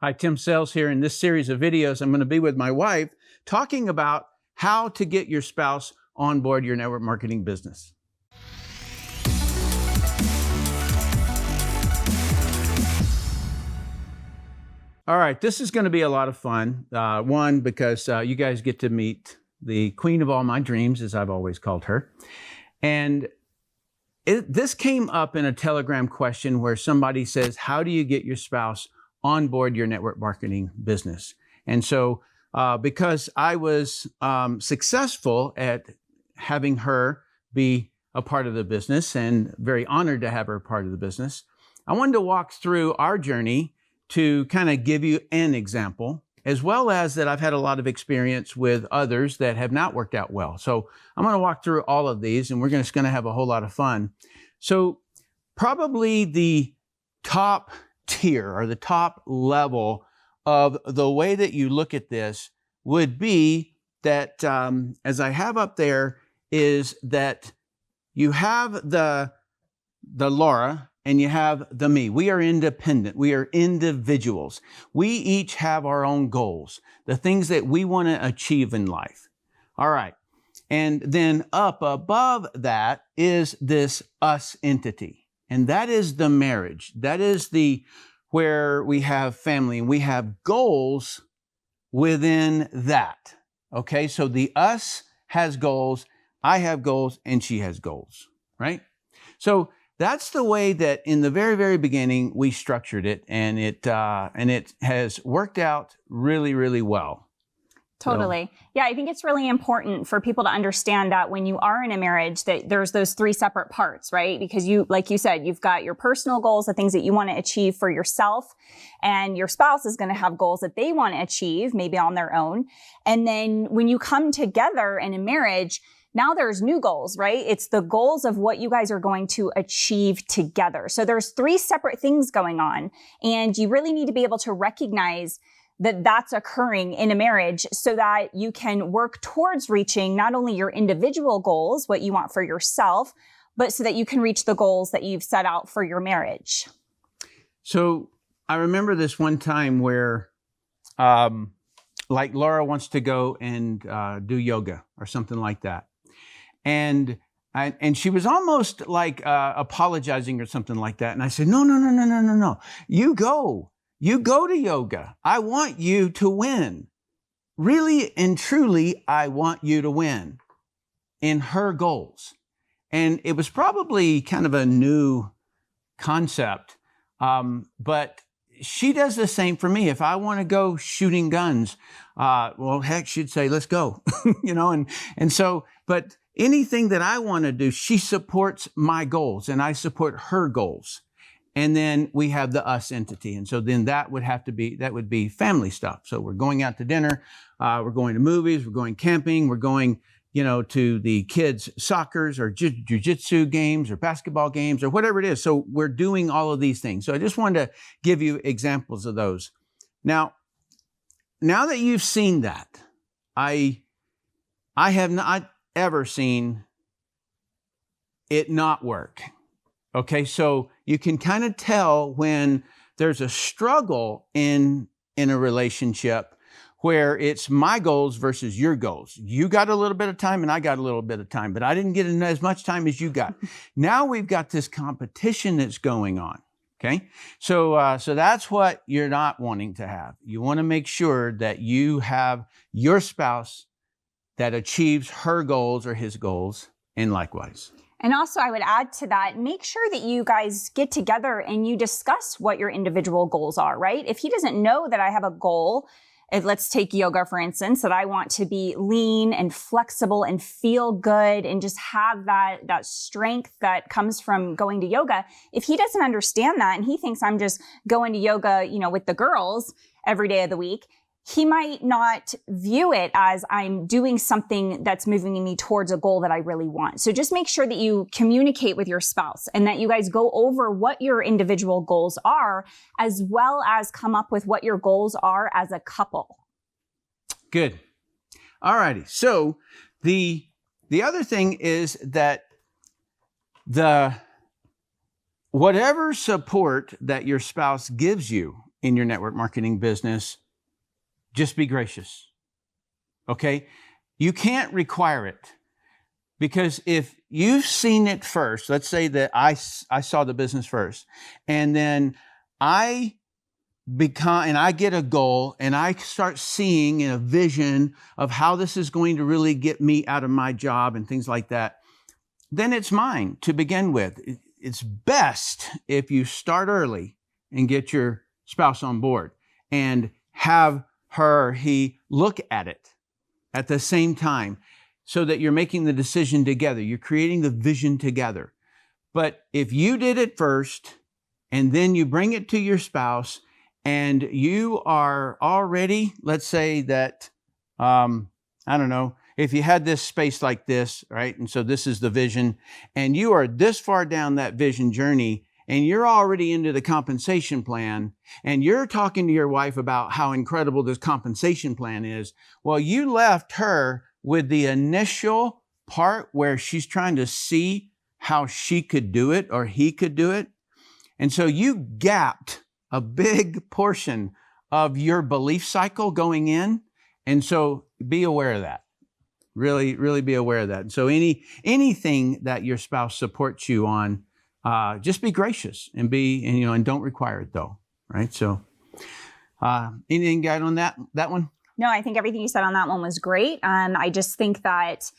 Hi, Tim Sells here. In this series of videos, I'm going to be with my wife talking about how to get your spouse on board your network marketing business. All right, this is going to be a lot of fun. One, because you guys get to meet the queen of all my dreams, as I've always called her. And this came up in a Telegram question where somebody says, how do you get your spouse on board your network marketing business? And so because I was successful at having her be a part of the business and very honored to have her a part of the business, I wanted to walk through our journey to kind of give you an example, as well as that I've had a lot of experience with others that have not worked out well. So I'm going to walk through all of these, and we're just going to have a whole lot of fun. So probably the top tier or the top level of the way that you look at this would be that, as I have up there, is that you have the Laura and you have the me. We are independent. We are individuals. We each have our own goals, the things that we want to achieve in life. All right. And then up above that is this us entity. And that is the marriage. That is where we have family and we have goals within that. Okay. So the us has goals, I have goals, and she has goals, right? So that's the way that in the very, very beginning we structured it, and it has worked out really, really well. Totally. Yeah, I think it's really important for people to understand that when you are in a marriage, that there's those three separate parts, right? Because you, like you said, you've got your personal goals, the things that you want to achieve for yourself, and your spouse is going to have goals that they want to achieve, maybe on their own. And then when you come together in a marriage, now there's new goals, right? It's the goals of what you guys are going to achieve together. So there's three separate things going on, and you really need to be able to recognize that that's occurring in a marriage so that you can work towards reaching not only your individual goals, what you want for yourself, but so that you can reach the goals that you've set out for your marriage. So I remember this one time where, like Laura wants to go and do yoga or something like that. And she was almost like apologizing or something like that. And I said, no. You go to yoga. I want you to win. Really and truly, I want you to win in her goals. And it was probably kind of a new concept. But she does the same for me. If I want to go shooting guns, well, heck, she'd say, let's go, and so, but anything that I want to do, she supports my goals and I support her goals. And then we have the us entity. And so then that would be family stuff. So we're going out to dinner, we're going to movies, we're going camping, we're going, to the kids' soccers or jiu-jitsu games or basketball games or whatever it is. So we're doing all of these things. So I just wanted to give you examples of those. Now that you've seen that, I have not ever seen it not work. Okay, so you can kind of tell when there's a struggle in a relationship where it's my goals versus your goals. You got a little bit of time and I got a little bit of time, but I didn't get as much time as you got. Now we've got this competition that's going on. Okay, so that's what you're not wanting to have. You want to make sure that you have your spouse that achieves her goals or his goals, and likewise. And also, I would add to that, make sure that you guys get together and you discuss what your individual goals are, right? If he doesn't know that I have a goal, let's take yoga, for instance, that I want to be lean and flexible and feel good and just have that strength that comes from going to yoga. If he doesn't understand that and he thinks I'm just going to yoga, with the girls every day of the week, he might not view it as I'm doing something that's moving me towards a goal that I really want. So just make sure that you communicate with your spouse and that you guys go over what your individual goals are, as well as come up with what your goals are as a couple. Good. All righty. So the other thing is that whatever support that your spouse gives you in your network marketing business, just be gracious. Okay? You can't require it, because if you've seen it first, let's say that I saw the business first, and then I get a goal, and I start seeing a vision of how this is going to really get me out of my job and things like that, then it's mine to begin with. It's best if you start early and get your spouse on board and have he look at it at the same time, so that you're making the decision together. You're creating the vision together. But if you did it first and then you bring it to your spouse, and you are already, let's say that, I don't know, if you had this space like this, right? And so this is the vision, and you are this far down that vision journey, and you're already into the compensation plan, and you're talking to your wife about how incredible this compensation plan is. Well, you left her with the initial part where she's trying to see how she could do it or he could do it. And so you gapped a big portion of your belief cycle going in. And so be aware of that. Really, really be aware of that. And so anything that your spouse supports you on, just be gracious and don't require it though. Right. So, anything guide on that one? No, I think everything you said on that one was great. I just think that,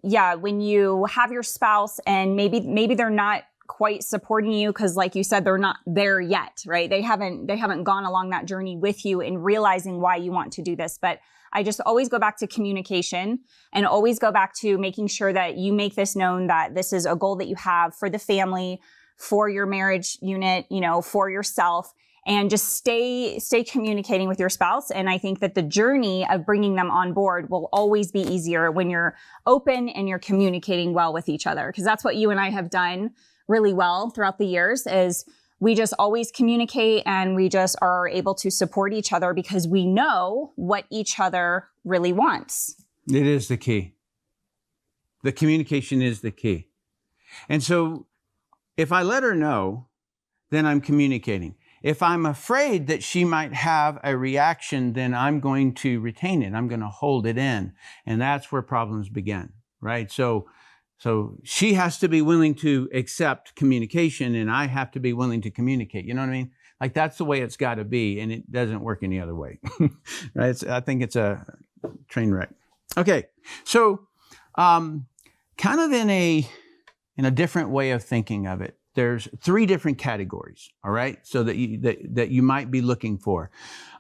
when you have your spouse and maybe they're not quite supporting you, because like you said, they're not there yet, right? They haven't gone along that journey with you in realizing why you want to do this. But I just always go back to communication, and always go back to making sure that you make this known that this is a goal that you have for the family, for your marriage unit, for yourself, and just stay communicating with your spouse. And I think that the journey of bringing them on board will always be easier when you're open and you're communicating well with each other. Because that's what you and I have done really well throughout the years, is we just always communicate, and we just are able to support each other because we know what each other really wants. It is the key. The communication is the key. And so if I let her know, then I'm communicating. If I'm afraid that she might have a reaction, then I'm going to retain it. I'm going to hold it in. And that's where problems begin, right? So she has to be willing to accept communication, and I have to be willing to communicate. You know what I mean? Like, that's the way it's got to be, and it doesn't work any other way, right? I think it's a train wreck. Okay, so kind of in a different way of thinking of it, there's 3 different categories, all right? So that you might be looking for.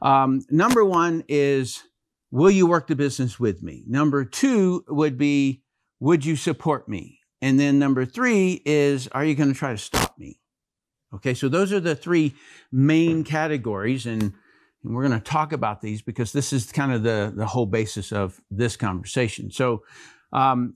Number 1 is, will you work the business with me? Number 2 would be, would you support me? And then number 3 is, are you going to try to stop me? Okay, so those are the 3 main categories, and we're going to talk about these because this is kind of the whole basis of this conversation. So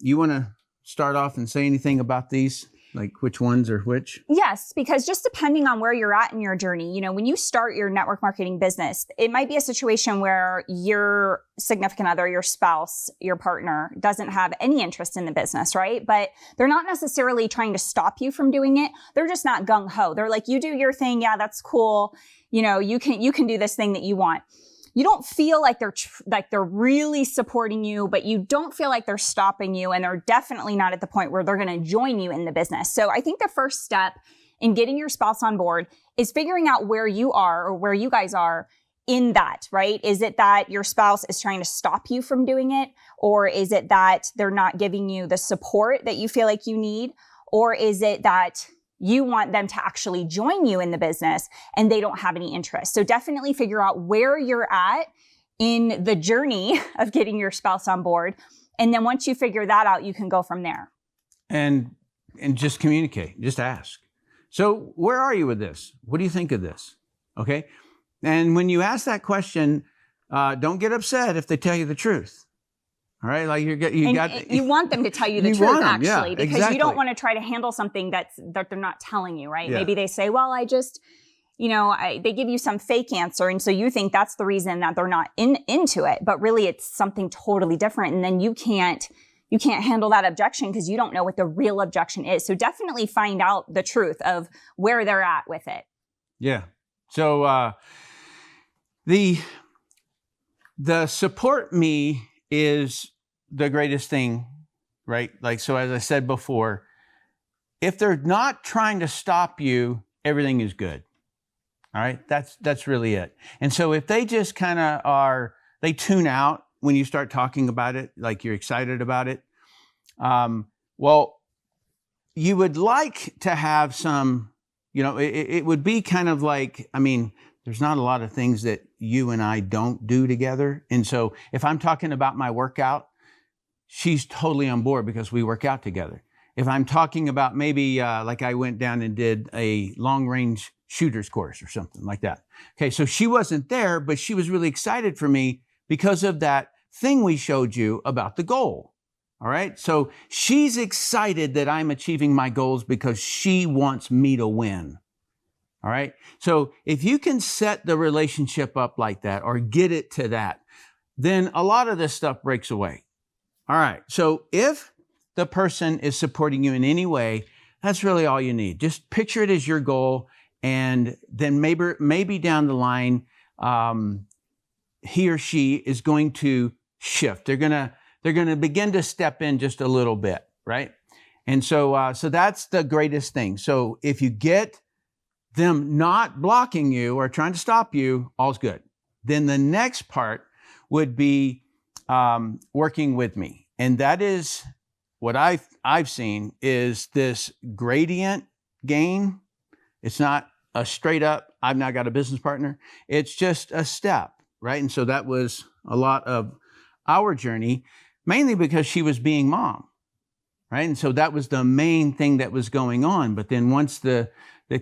you want to start off and say anything about these? Like which ones are which? Yes, because just depending on where you're at in your journey, when you start your network marketing business, it might be a situation where your significant other, your spouse, your partner doesn't have any interest in the business, right? But they're not necessarily trying to stop you from doing it. They're just not gung-ho. They're like, you do your thing. Yeah, that's cool. You can do this thing that you want. You don't feel like they're really supporting you, but you don't feel like they're stopping you, and they're definitely not at the point where they're going to join you in the business. So I think the first step in getting your spouse on board is figuring out where you are, or where you guys are in that, right? Is it that your spouse is trying to stop you from doing it? Or is it that they're not giving you the support that you feel like you need? Or is it that you want them to actually join you in the business and they don't have any interest? So definitely figure out where you're at in the journey of getting your spouse on board. And then once you figure that out, you can go from there. And just communicate, just ask. So where are you with this? What do you think of this? Okay. And when you ask that question, don't get upset if they tell you the truth. All right, like you want them to tell you the truth, actually, because exactly. You don't want to try to handle something that they're not telling you, right? Yeah. Maybe they say, well, they give you some fake answer, and so you think that's the reason that they're not into it, but really it's something totally different, and then you can't handle that objection because you don't know what the real objection is. So definitely find out the truth of where they're at with it. Yeah, So the support me is the greatest thing, right? Like, so as I said before, if they're not trying to stop you, everything is good. All right. That's really it. And so if they just kind of they tune out when you start talking about it, like you're excited about it. Well, you would like to have some, it would be kind of like, I mean, there's not a lot of things that you and I don't do together. And so if I'm talking about my workout, she's totally on board because we work out together. If I'm talking about maybe like I went down and did a long range shooter's course or something like that. Okay, so she wasn't there, but she was really excited for me because of that thing we showed you about the goal. All right, so she's excited that I'm achieving my goals because she wants me to win. All right. So if you can set the relationship up like that or get it to that, then a lot of this stuff breaks away. All right. So if the person is supporting you in any way, that's really all you need. Just picture it as your goal. And then maybe down the line, he or she is going to shift. They're going to begin to step in just a little bit. Right. And so that's the greatest thing. So if you get them not blocking you or trying to stop you, all's good. Then the next part would be working with me. And that is what I've seen is this gradient gain. It's not a straight up, I've now got a business partner. It's just a step, right? And so that was a lot of our journey, mainly because she was being mom, right? And so that was the main thing that was going on. But then once the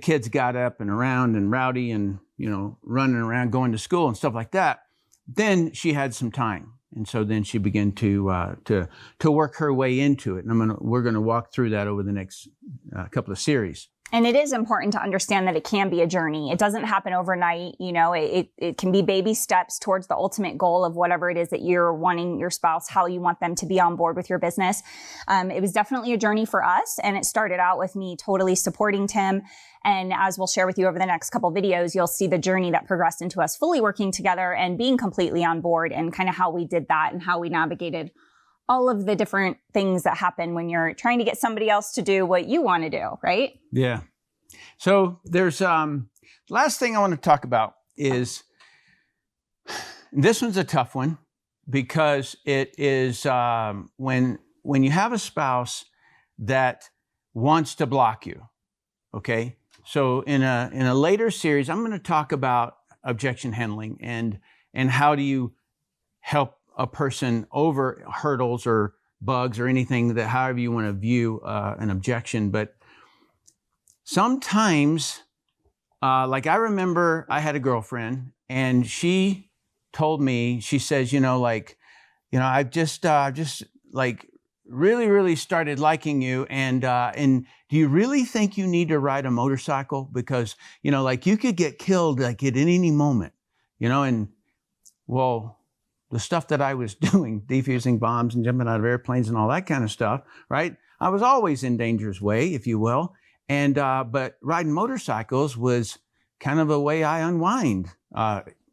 kids got up and around and rowdy and, running around, going to school and stuff like that, then she had some time. And so then she began to work her way into it. And we're going to walk through that over the next couple of series. And it is important to understand that it can be a journey. It doesn't happen overnight. It can be baby steps towards the ultimate goal of whatever it is that you're wanting your spouse, how you want them to be on board with your business. It was definitely a journey for us. And it started out with me totally supporting Tim. And as we'll share with you over the next couple videos, you'll see the journey that progressed into us fully working together and being completely on board and kind of how we did that and how we navigated all of the different things that happen when you're trying to get somebody else to do what you want to do, right? Yeah. So there's last thing I want to talk about is this one's a tough one because it is when you have a spouse that wants to block you. Okay. So in a later series, I'm going to talk about objection handling and how do you help a person over hurdles or bugs or anything that however you want to view an objection. But sometimes, like I remember I had a girlfriend and she told me, she says, I've just like really, really started liking you. And do you really think you need to ride a motorcycle? Because, like you could get killed like at any moment, and well, the stuff that I was doing, defusing bombs and jumping out of airplanes and all that kind of stuff, right? I was always in danger's way, if you will. And, but riding motorcycles was kind of a way I unwind.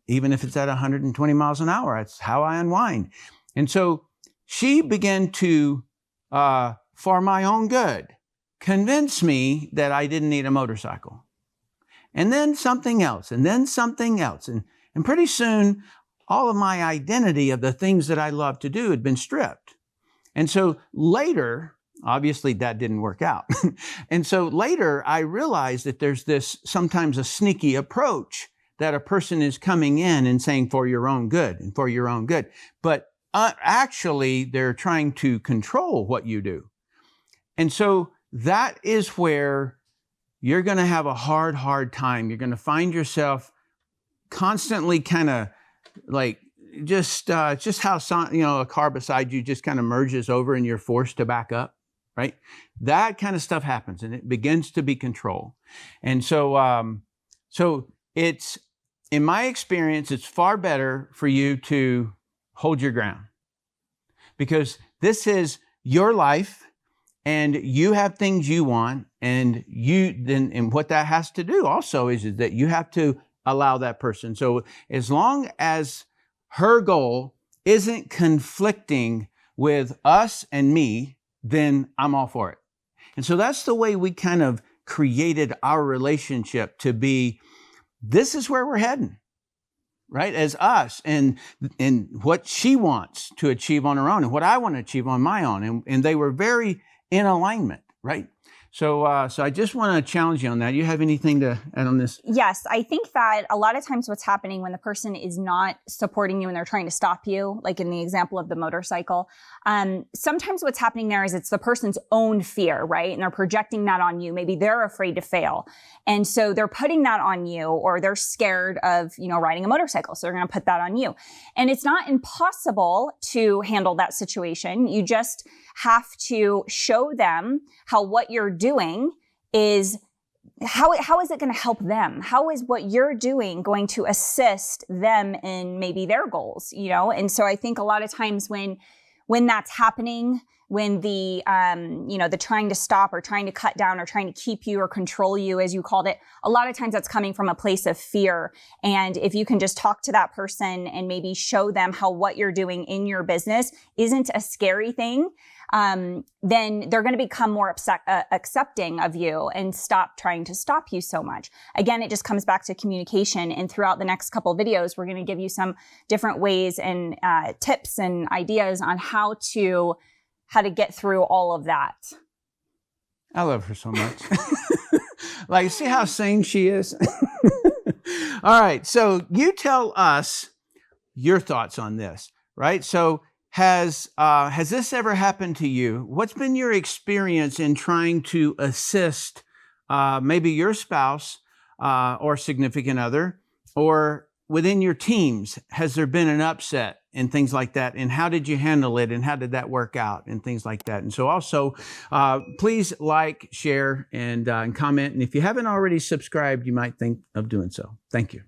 Even if it's at 120 miles an hour, that's how I unwind. And so she began to, for my own good, convince me that I didn't need a motorcycle. And then something else, and then something else. And pretty soon, all of my identity of the things that I love to do had been stripped. And so later, obviously that didn't work out. And so later I realized that there's this sometimes a sneaky approach that a person is coming in and saying for your own good and for your own good. But actually they're trying to control what you do. And so that is where you're going to have a hard time. You're going to find yourself constantly kind of like just how a car beside you just kind of merges over and you're forced to back up, right? That kind of stuff happens and it begins to be control. And so it's, in my experience, it's far better for you to hold your ground because this is your life and you have things you want and what that has to do also is that you have to allow that person. So as long as her goal isn't conflicting with us and me, then I'm all for it. And so that's the way we kind of created our relationship to be, this is where we're heading, right? As us, and what she wants to achieve on her own and what I want to achieve on my own. And they were very in alignment, right? So I just want to challenge you on that. You have anything to add on this? Yes, I think that a lot of times what's happening when the person is not supporting you and they're trying to stop you, like in the example of the motorcycle, sometimes what's happening there is it's the person's own fear, right? And they're projecting that on you. Maybe they're afraid to fail. And so they're putting that on you, or they're scared of, riding a motorcycle. So they're going to put that on you. And it's not impossible to handle that situation. You just have to show them how what you're doing is, how is it going to help them? How is what you're doing going to assist them in maybe their goals, And so I think a lot of times when that's happening, when the trying to stop or trying to cut down or trying to keep you or control you, as you called it, a lot of times that's coming from a place of fear. And if you can just talk to that person and maybe show them how what you're doing in your business isn't a scary thing, then they're going to become more accepting of you and stop trying to stop you so much. Again, it just comes back to communication. And throughout the next couple of videos, we're going to give you some different ways and tips and ideas on how to get through all of that. I love her so much. Like, see how sane she is? All right. So you tell us your thoughts on this, right? So has this ever happened to you? What's been your experience in trying to assist maybe your spouse or significant other, or within your teams? Has there been an upset and things like that? And how did you handle it? And how did that work out? And things like that. And so also, please like, share, and comment. And if you haven't already subscribed, you might think of doing so. Thank you.